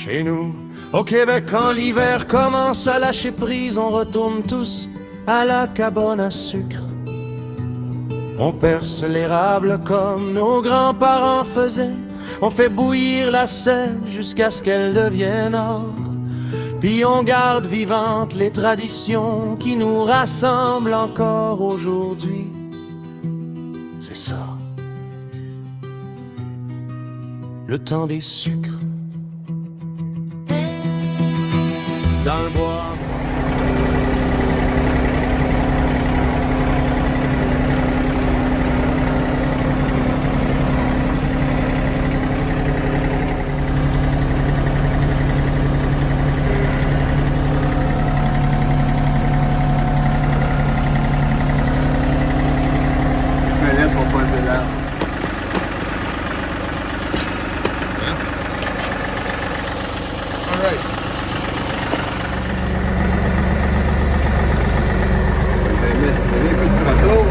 Chez nous, au Québec, quand l'hiver commence à lâcher prise, on retourne tous à la cabane à sucre. On perce l'érable comme nos grands-parents faisaient. On fait bouillir la sève jusqu'à ce qu'elle devienne or. Puis on garde vivantes les traditions qui nous rassemblent encore aujourd'hui. C'est ça, le temps des sucres. Dans le bois. Les manettes sont pas assez larges. Alright. On va mettre un peu de bateau.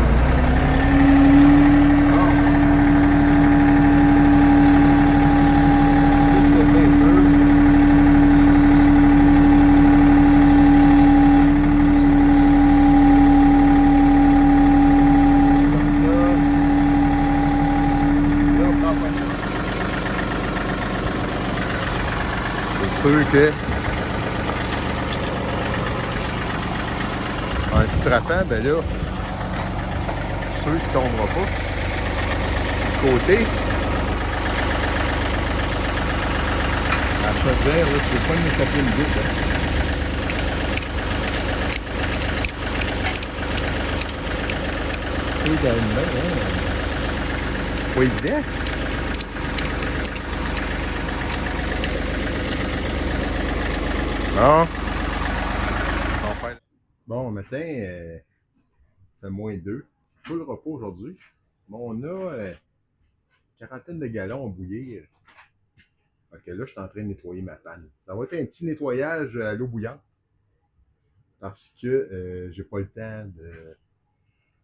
C'est sûr que en strappant, ben là, je suis sûr qu'il ne tombera pas. Sur le côté, à la chaudière, là, tu peux pas me taper une goutte. C'est quand même bien, hein? Pas évident. Bon. Bon, matin, il fait -2. C'est pas le repos aujourd'hui. Bon, on a quarantaine de gallons à bouillir. Fait que là, je suis en train de nettoyer ma panne. Ça va être un petit nettoyage à l'eau bouillante. Parce que j'ai pas le temps de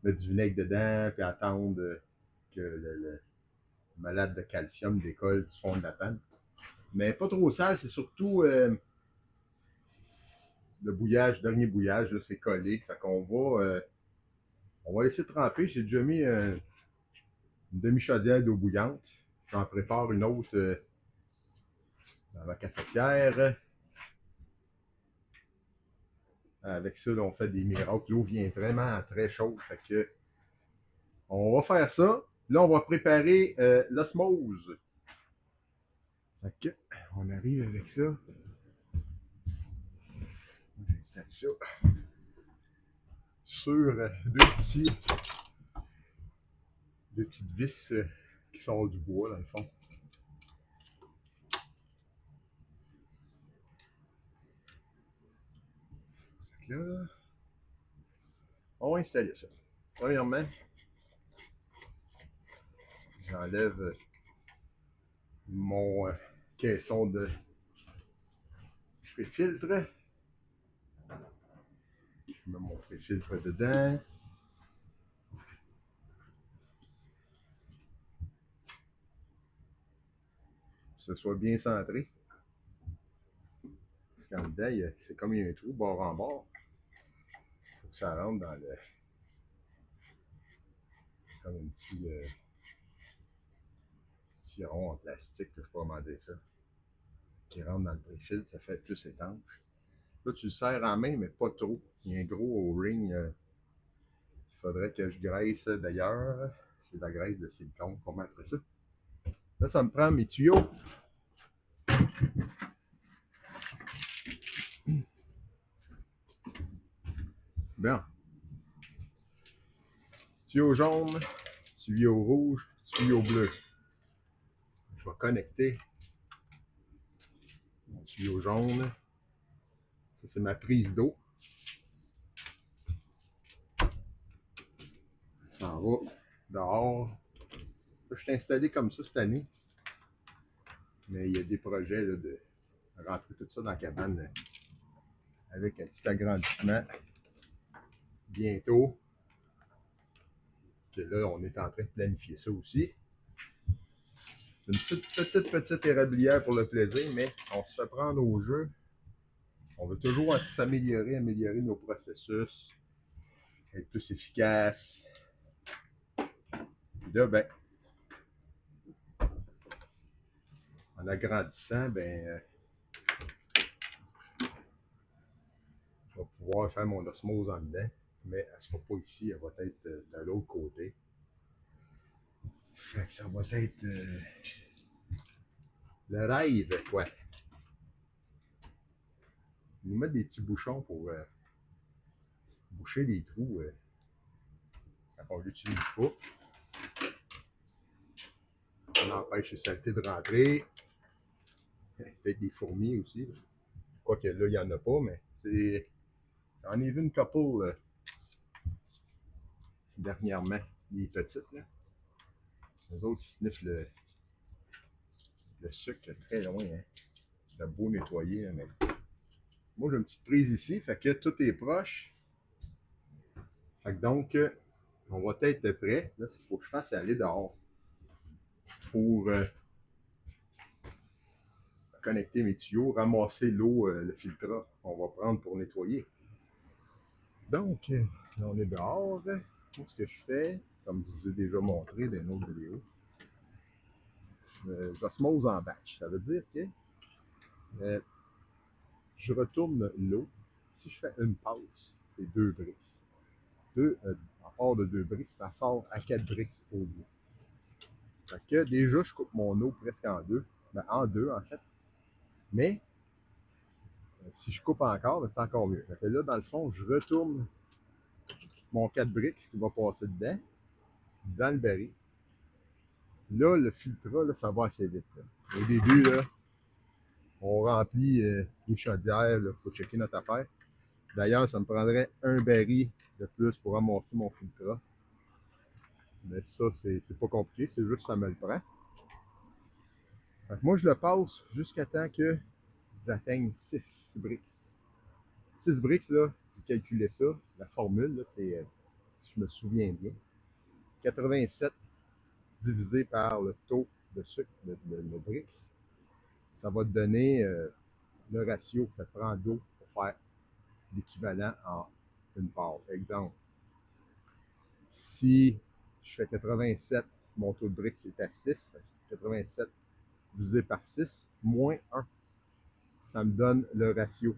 mettre du vinaigre dedans et attendre que le malade de calcium décolle du fond de la panne. Mais pas trop sale, c'est surtout le bouillage, le dernier bouillage, là, c'est collé. Fait qu'on on va laisser tremper. J'ai déjà mis une demi-chaudière d'eau bouillante. J'en prépare une autre dans ma cafetière. Avec ça, là, on fait des miracles. L'eau vient vraiment très chaude. Fait que on va faire ça. Là, on va préparer l'osmose. Fait que on arrive avec ça. J'installe ça sur deux petites vis qui sont du bois dans le fond. Fait que là, on va installer ça. Premièrement, j'enlève mon caisson de pré-filtre. Je mets mon pré-filtre dedans. Que ce soit bien centré. Parce qu'en dedans, c'est comme il y a un trou bord en bord. Il faut que ça rentre dans le. Comme un petit rond en plastique, je ne sais pas comment dire ça. Qui rentre dans le pré-filtre, ça fait plus étanche. Là, tu le serres en main, mais pas trop. Il y a un gros O-ring. Il faudrait que je graisse d'ailleurs. C'est de la graisse de silicone pour mettre ça. Là, ça me prend mes tuyaux. Bon. Tuyau jaune, tuyau rouge, tuyau bleu. Je vais connecter mon tuyau jaune. Ça, c'est ma prise d'eau. Ça en va dehors. Là, je suis installé comme ça cette année. Mais il y a des projets là, de rentrer tout ça dans la cabane avec un petit agrandissement bientôt. Que là, on est en train de planifier ça aussi. C'est une petite érablière pour le plaisir, mais on se fait prendre au jeu. On veut toujours s'améliorer, améliorer nos processus, être plus efficace. Puis là, ben, en agrandissant, ben, je vais pouvoir faire mon osmose en dedans, mais elle ne sera pas ici, elle va être de l'autre côté. Fait que ça va être le rêve, quoi. Nous mettre des petits bouchons pour boucher les trous quand on ne l'utilise pas. On empêche les saletés de rentrer. Peut-être des fourmis aussi. Quoique là, il n'y en a pas, mais c'est. J'en ai vu une couple dernièrement. Les petites, là. Les autres, ils sniffent le sucre très loin. Hein. C'est beau nettoyer, mais. Moi, j'ai une petite prise ici, fait que tout est proche. Fait que donc, on va être prêt. Là, ce qu'il faut que je fasse, c'est aller dehors pour connecter mes tuyaux, ramasser l'eau, le filtrat qu'on va prendre pour nettoyer. Donc, là, on est dehors. Tout ce que je fais, comme je vous ai déjà montré dans une autre vidéo, j'osmose en batch. Ça veut dire que je retourne l'eau. Si je fais une passe, c'est 2 bricks. À part de 2 bricks, ça sort à 4 bricks au bout. Fait que déjà, je coupe mon eau presque en deux. Ben, en deux, en fait. Mais, si je coupe encore, ben, c'est encore mieux. Fait que là, dans le fond, je retourne mon 4 bricks qui va passer dedans, dans le baril. Là, le filtrat, là, ça va assez vite. Là. Au début, là, on remplit les chaudières, il faut checker notre affaire. D'ailleurs, ça me prendrait un baril de plus pour ramasser mon filtrat. Mais ça, c'est pas compliqué, c'est juste que ça me le prend. Fait que moi, je le passe jusqu'à temps que j'atteigne 6 bricks. 6 bricks, là, j'ai calculé ça. La formule, là, c'est, si je me souviens bien, 87 divisé par le taux de sucre, le bricks, ça va te donner le ratio que ça te prend d'eau pour faire l'équivalent en une part. Exemple, si je fais 87, mon taux de bricks est à 6, 87 divisé par 6, moins 1, ça me donne le ratio.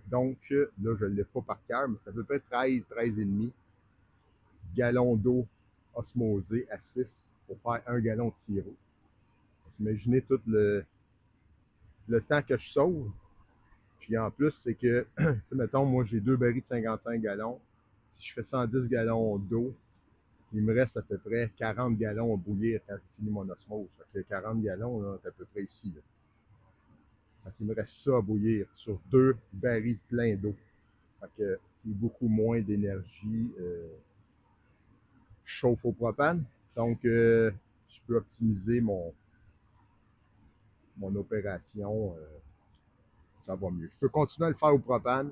Donc, là, je ne l'ai pas par cœur, mais ça peut être 13, 13,5 gallons d'eau osmosée à 6 pour faire 1 gallon de sirop. Imaginez tout le temps que je sauve. Puis en plus, c'est que, tu sais, mettons, moi j'ai 2 barils de 55 gallons. Si je fais 110 gallons d'eau, il me reste à peu près 40 gallons à bouillir quand j'ai fini mon osmose. Fait que 40 gallons, là, c'est à peu près ici. Là. Fait qu'il me reste ça à bouillir sur 2 barils pleins d'eau. Fait que c'est beaucoup moins d'énergie. Je chauffe au propane. Donc, je peux optimiser mon opération. Ça va mieux. Je peux continuer à le faire au propane,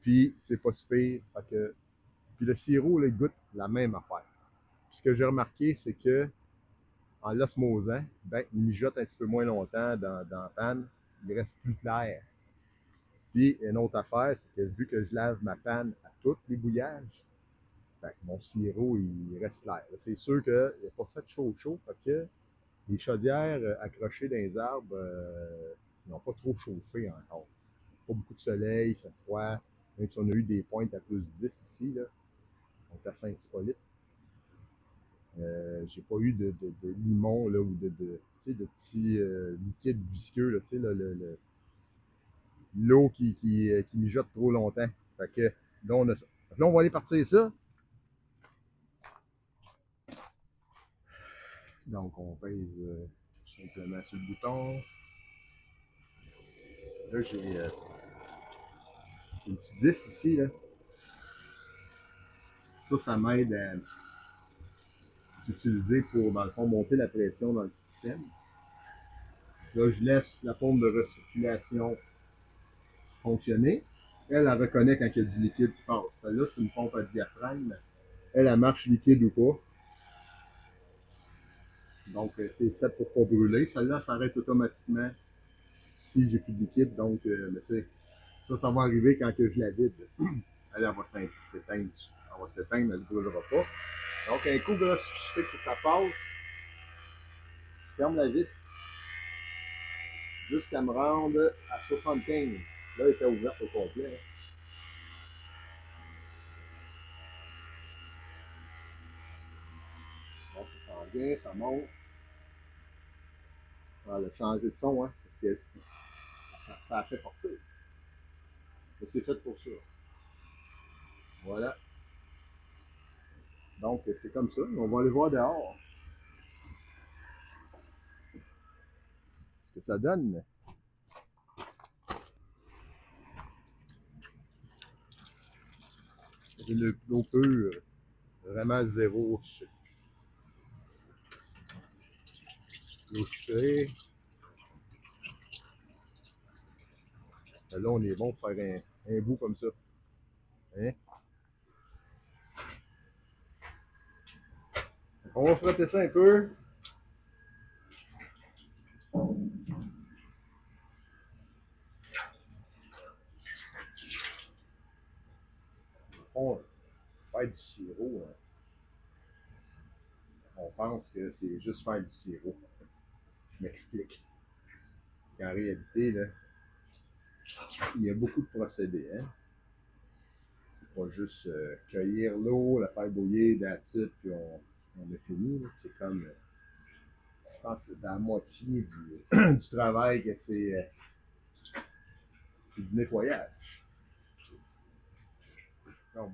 puis c'est pas si pire. Fait que, puis le sirop, là, il goûte la même affaire. Puis ce que j'ai remarqué, c'est que en l'osmosant, ben, il mijote un petit peu moins longtemps dans la panne. Il reste plus clair. Puis une autre affaire, c'est que vu que je lave ma panne à tous les bouillages, ben, mon sirop, il reste clair. C'est sûr qu'il n'a pas fait chaud, fait que les chaudières accrochées dans les arbres n'ont pas trop chauffé encore. Pas beaucoup de soleil, il fait froid. Même si on a eu des pointes à plus 10 ici, là, on est à Saint-Hippolyte. J'ai pas eu de limon là, ou de petits liquides visqueux, là, l'eau qui mijote trop longtemps. Fait que là, on a ça. Fait que là, on va aller partir ça. Donc, on pèse simplement sur le bouton. Là, j'ai une petite vis ici. Là. Ça m'aide à utiliser pour, dans le fond, monter la pression dans le système. Là, je laisse la pompe de recirculation fonctionner. Elle reconnaît quand il y a du liquide qui passe. Là, c'est une pompe à diaphragme. Elle marche liquide ou pas. Donc, c'est fait pour pas brûler. Celle-là s'arrête automatiquement si j'ai plus de liquide. Donc, mais tu sais, ça va arriver quand que je la vide. Elle va s'éteindre. Elle va s'éteindre, elle ne brûlera pas. Donc, un coup, là, je sais que ça passe. Je ferme la vis jusqu'à me rendre à 75. Là, elle était ouverte au complet. Hein. Donc, ça sent bien, ça monte. On va changer de son, hein, parce que ça a fait sortir. Mais c'est fait pour ça. Voilà. Donc, c'est comme ça. On va aller voir dehors. Ce que ça donne. L'eau pure, vraiment zéro sucre. L'eau sucrée. Là, on est bon pour faire un bout comme ça. Hein? On va frotter ça un peu. On va faire du sirop. Hein. On pense que c'est juste faire du sirop. Je m'explique. En réalité, là, il y a beaucoup de procédés. Hein? C'est pas juste cueillir l'eau, la faire bouillir, that's it, puis on a fini. C'est comme, je pense que c'est dans la moitié du travail que c'est du nettoyage. Donc,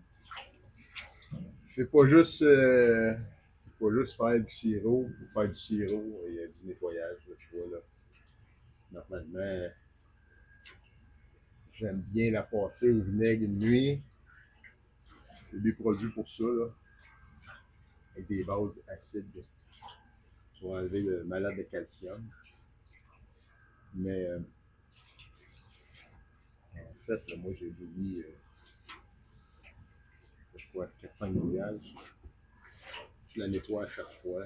c'est pas juste faire du sirop. Pour faire du sirop, il y a du nettoyage, là, tu vois, là. Normalement, j'aime bien la passer au vinaigre une nuit. J'ai des produits pour ça, là, avec des bases acides pour enlever le malade de calcium. Mais en fait, là, moi, j'ai mis quoi, 4-5 mouillages. Je la nettoie à chaque fois.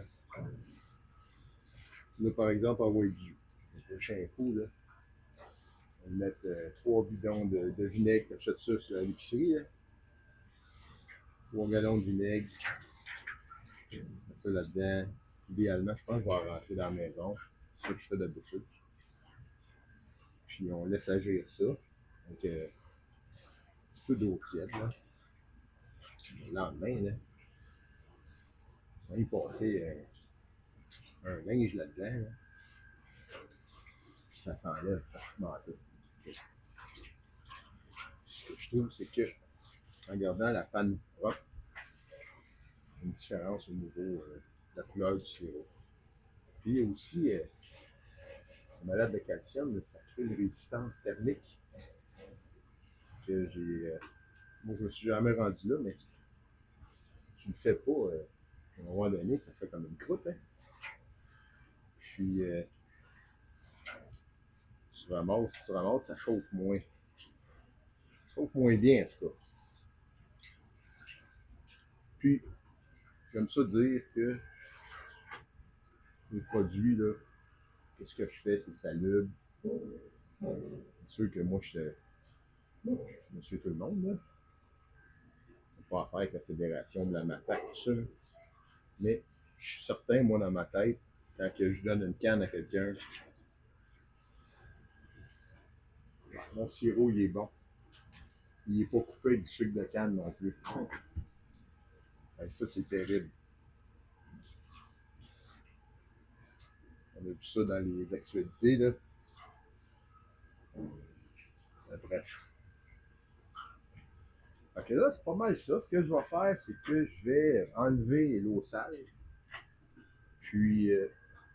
Là, par exemple, envoyer du shampoo, là. On va mettre 3 bidons de vinaigre, j'achète ça sur l'épicerie. Hein. 3 gallons de vinaigre. Je mets ça là-dedans. Idéalement, je pense que je vais en rentrer dans la maison. C'est ça que je fais d'habitude. Puis on laisse agir ça. Donc, un petit peu d'eau tiède. Là. Le lendemain, là, ça va y passer un linge là-dedans. Là. Puis ça s'enlève facilement tout. Ce que je trouve, c'est que en gardant la panne propre, il y a une différence au niveau de la couleur du sirop. Puis aussi, malade de calcium, ça crée une résistance thermique que moi, je me suis jamais rendu là, mais si tu le fais pas, à un moment donné, ça fait comme une croûte. Hein? Puis, tu ramasses, ça chauffe moins. Ça chauffe moins bien, en tout cas. Puis, j'aime ça dire que les produits, là, qu'est-ce que je fais, c'est salubre. C'est sûr que moi, je suis monsieur tout le monde, là. Je pas affaire avec la Fédération de la matraque, tout ça. Mais je suis certain, moi, dans ma tête, quand que je donne une canne à quelqu'un, mon sirop, il est bon. Il n'est pas coupé avec du sucre de canne non plus. Et ça, c'est terrible. On a vu ça dans les actualités, là. Bref. Ok, là, c'est pas mal ça. Ce que je vais faire, c'est que je vais enlever l'eau sale. Puis,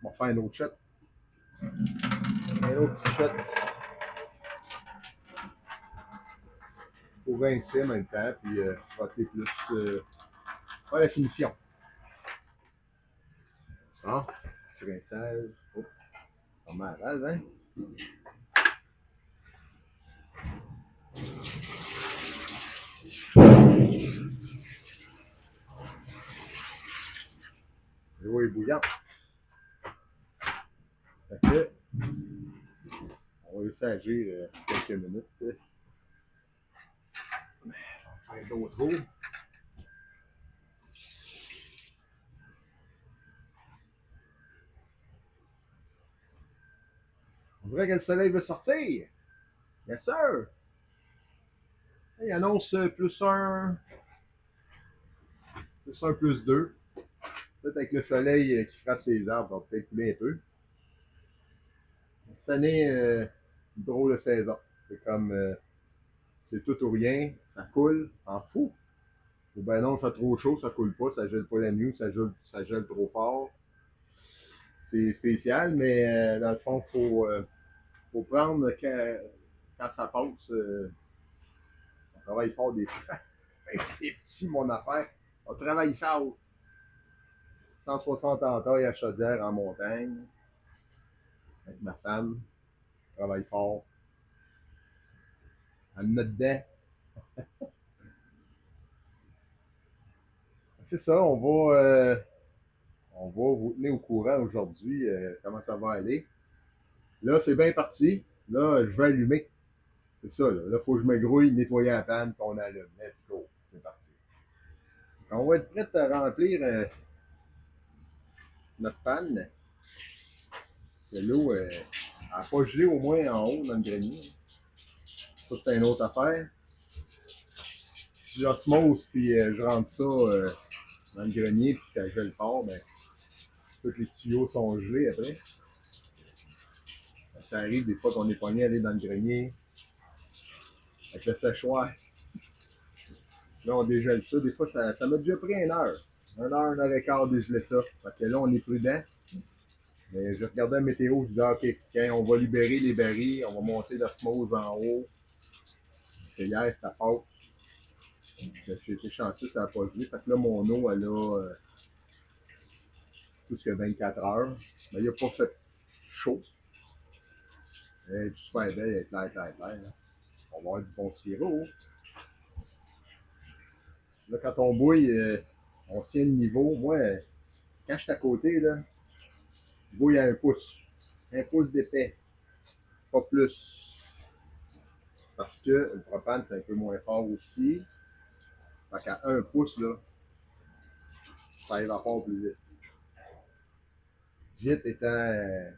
on va faire un autre shot. Un autre petit shot. Pour rincer en même temps, puis frotter plus. Faire la finition. Hein? Petit rinçage. Oh, pas mal, hein? L'eau est bouillante. Fait que, on va laisser agir quelques minutes. On va faire d'autres eaux. On dirait que le soleil veut sortir. Yes, sir! Il annonce plus 1, plus 2. Peut-être avec le soleil qui frappe ses arbres, on va peut-être couler un peu. Cette année, une drôle de saison. C'est comme, c'est tout ou rien, ça coule en fou. Ou ben non, il fait trop chaud, ça coule pas, ça gèle pas la nuit, ça gèle trop fort. C'est spécial, mais dans le fond, faut prendre quand ça passe. On travaille fort des fois. C'est petit, mon affaire. On travaille fort. 160 en taille à Chaudière en montagne. Avec ma femme. On travaille fort. Elle me met dedans. C'est ça, on va vous tenir au courant aujourd'hui comment ça va aller. Là, c'est bien parti. Là, je vais allumer. C'est ça, là. Là, il faut que je me grouille, nettoyer la panne, puis on allume. Let's go. C'est parti. On va être prêt à remplir notre panne. L'eau n'a pas gelé au moins en haut dans le grenier. Ça, c'est une autre affaire. Si j'osmose puis je rentre ça dans le grenier puis ça gèle fort, ben, tous les tuyaux sont gelés après. Ça arrive des fois qu'on est pogné à aller dans le grenier avec le séchoir. Là, on dégèle ça. Des fois, ça m'a déjà pris 1 heure et quart dégeler ça. Parce que là, on est prudent. Mais je regardais la météo, je disais, OK, quand on va libérer les barils, on va monter l'osmose en haut. Parce que hier, c'était fort. J'ai été chanceux, ça n'a pas gelé. Fait que là, mon eau, elle a plus que 24 heures. Mais il n'a pas fait chaud. Elle est super belle, elle est claire. Là. On va avoir du bon sirop. Là, quand on bouille, on tient le niveau. Moi, quand je suis à côté, là, je bouille à 1 pouce. 1 pouce d'épais. Pas plus. Parce que le propane, c'est un peu moins fort aussi. Fait qu'à 1 pouce, là, ça évapore plus vite. Vite étant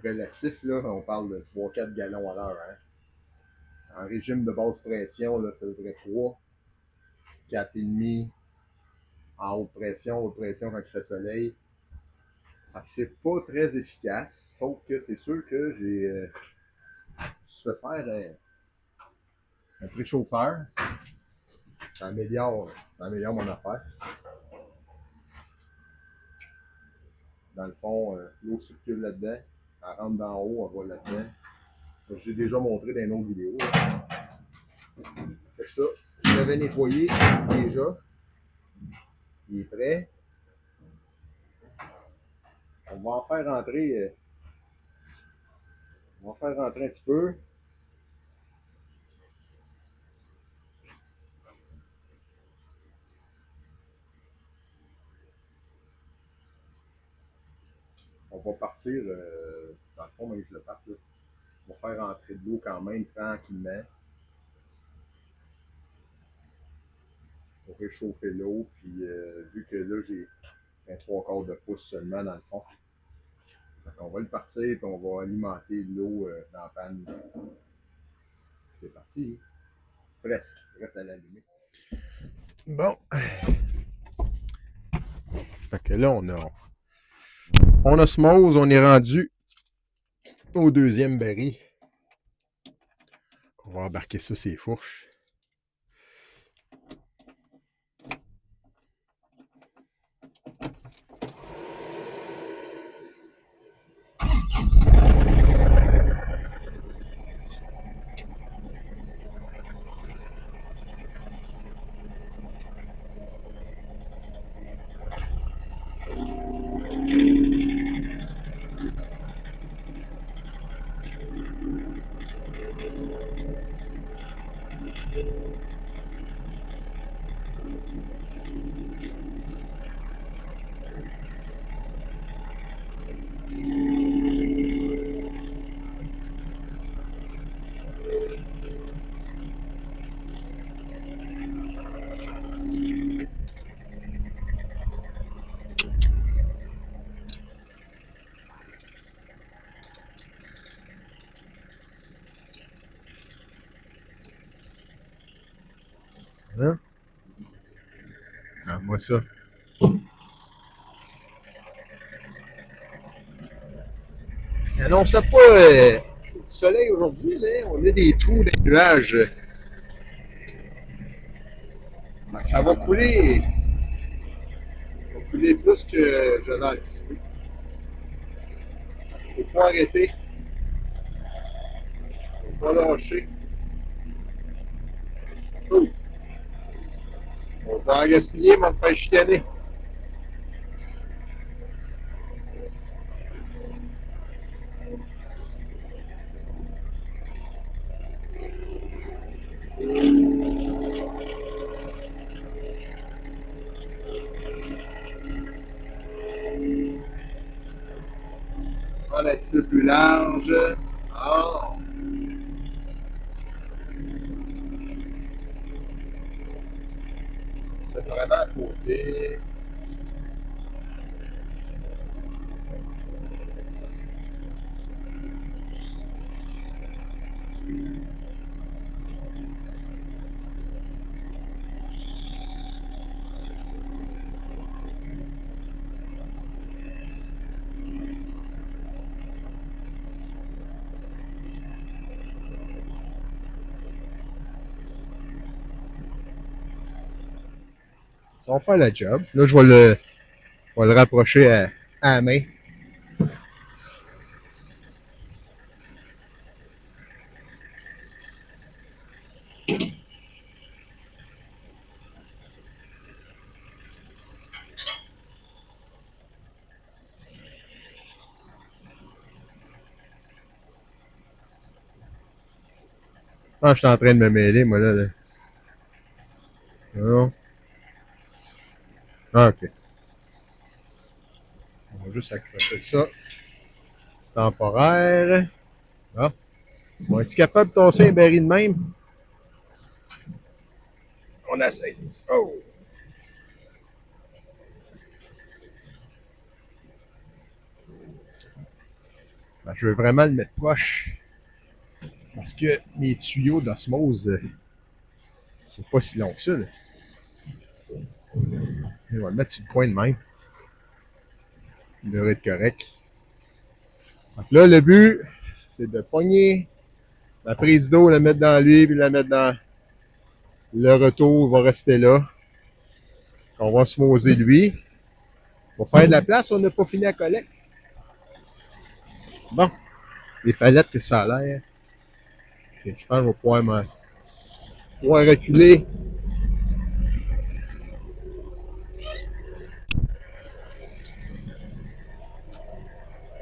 relatif, là, on parle de 3-4 gallons à l'heure. Hein. En régime de basse pression, là, ça devrait 3, 4,5 en haute pression quand il fait soleil. C'est pas très efficace, sauf que c'est sûr que j'ai fait faire un préchauffeur. Ça améliore mon affaire. Dans le fond, l'eau circule là-dedans, elle rentre d'en haut, elle va là-dedans. J'ai déjà montré dans une autre vidéo. Fait ça, je l'avais nettoyé déjà. Il est prêt. On va en faire rentrer. On va en faire rentrer un petit peu. On va partir, dans le fond, même je le parte là. On va faire rentrer de l'eau quand même tranquillement. Pour réchauffer l'eau, puis vu que là j'ai un 3/4 de pouce seulement dans le fond. Donc on va le partir, puis on va alimenter l'eau dans la panne. C'est parti. Presque. Reste à l'allumer. Bon. Fait que là, on osmose, on est rendu au deuxième baril. On va embarquer ça, ces fourches. Moi ça. Il annonçait pas du soleil aujourd'hui, mais on a des trous dans les nuages. Ça va couler. Ça va couler plus que j'avais anticipé. Il ne faut pas arrêter. Il ne faut pas lâcher. Oh. On va en gaspiller, mais on va me faire chicaner. Prendre un petit peu plus large. Ah. Ça fait vraiment à côté. Ça va faire la job. Là, je vais le rapprocher à la main. Ah, je suis en train de me mêler, moi, là. Non. Ah, ok. On va juste accrocher ça. Temporaire. Ah. Bon, es-tu capable de tasser un baril de même? On essaye. Oh! Ben, je veux vraiment le mettre proche. Parce que mes tuyaux d'osmose, c'est pas si long que ça. Là. On va le mettre sur le coin de même. Il devrait être correct. Donc là, le but, c'est de pogner la prise d'eau, la mettre dans lui, puis la mettre dans le retour, il va rester là. On va osmoser lui. Pour faire de la place, on n'a pas fini la collecte. Bon, les palettes que ça a l'air. Okay, je pense que je vais pouvoir reculer.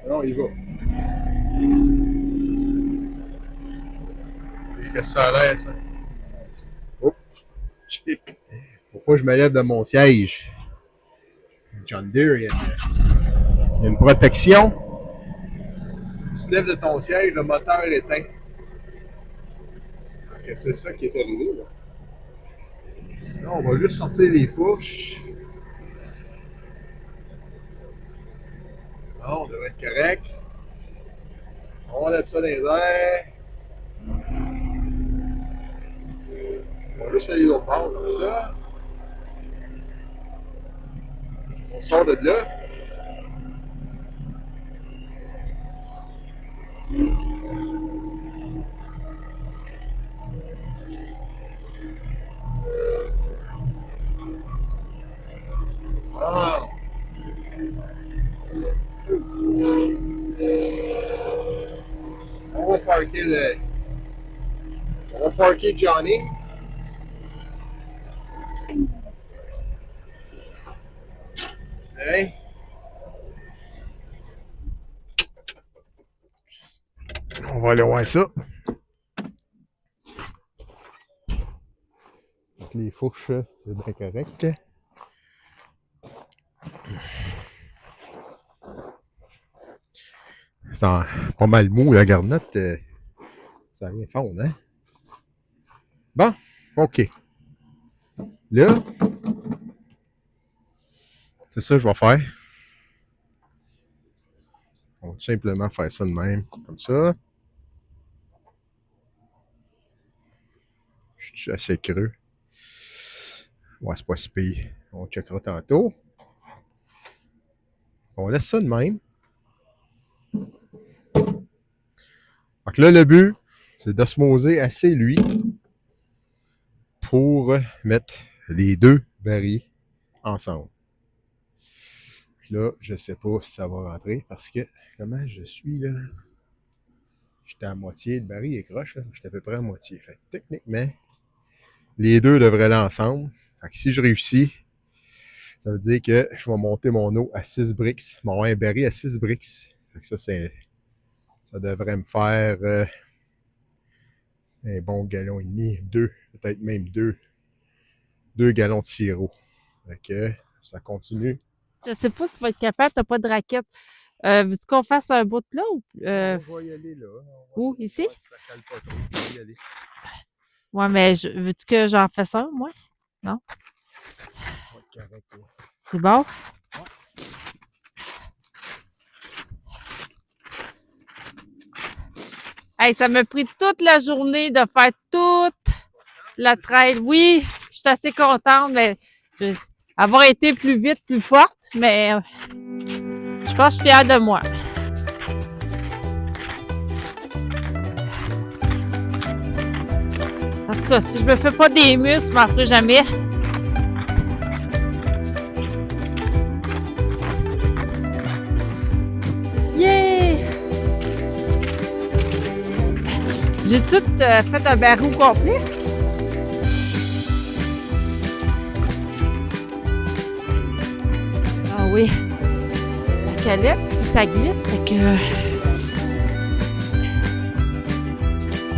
Non, il va. Et que ça a l'air, ça. Oh. Pourquoi je me lève de mon siège? John Deere, il y a une protection. Si tu te lèves de ton siège, le moteur est éteint. Okay, c'est ça qui est arrivé, là. Là, on va juste sortir les fourches. Non, on devrait être correct. On lève ça dans les airs. On va juste aller l'autre bord comme ça. On sort de là. Ah. On va parker Johnny. Hein? On va aller voir ça. Donc, les fourches, c'est bien correct. C'est pas mal mou, la garnotte. Ça vient fondre, hein? Bon, OK. Là, c'est ça que je vais faire. On va tout simplement faire ça de même, comme ça. Je suis assez creux. Ouais, c'est pas si pire. On checkera tantôt. On laisse ça de même. Donc là, le but, c'est d'osmoser assez lui pour mettre les deux barils ensemble. Là, je ne sais pas si ça va rentrer parce que comment je suis là? J'étais à moitié, le baril est croche, là. J'étais à peu près à moitié. Fait que, techniquement, les deux devraient aller ensemble. Fait que si je réussis, ça veut dire que je vais monter mon eau à 6 bricks, mon un baril à 6 bricks. Fait que ça devrait me faire un bon gallon et demi, deux, peut-être même deux gallons de sirop. Fait que ça continue. Je sais pas si tu vas être capable, t'as pas de raquette. Veux-tu qu'on fasse un bout de là ou On va y aller là. où, ici? Ouais, ça cale pas trop, on va y aller. Ouais, mais veux-tu que j'en fasse un, moi? Non? Ça va être correct, là. C'est bon? Hey, ça m'a pris toute la journée de faire toute la trail. Oui, je suis assez contente, mais avoir été plus vite, plus forte, mais je pense que je suis fière de moi. En tout cas, si je me fais pas des muscles, je m'en ferai jamais. Yeah! J'ai tout fait un barreau complet. Ah oui. Ça calette, puis ça glisse, fait que...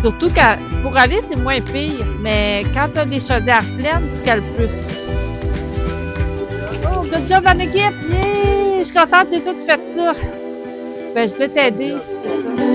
Surtout quand, pour aller, c'est moins pire, mais quand t'as des chaudières pleines, tu cales plus. Oh, good job en équipe! Yeah! Je suis contente, j'ai tout fait ça. Ben, je vais t'aider, c'est ça.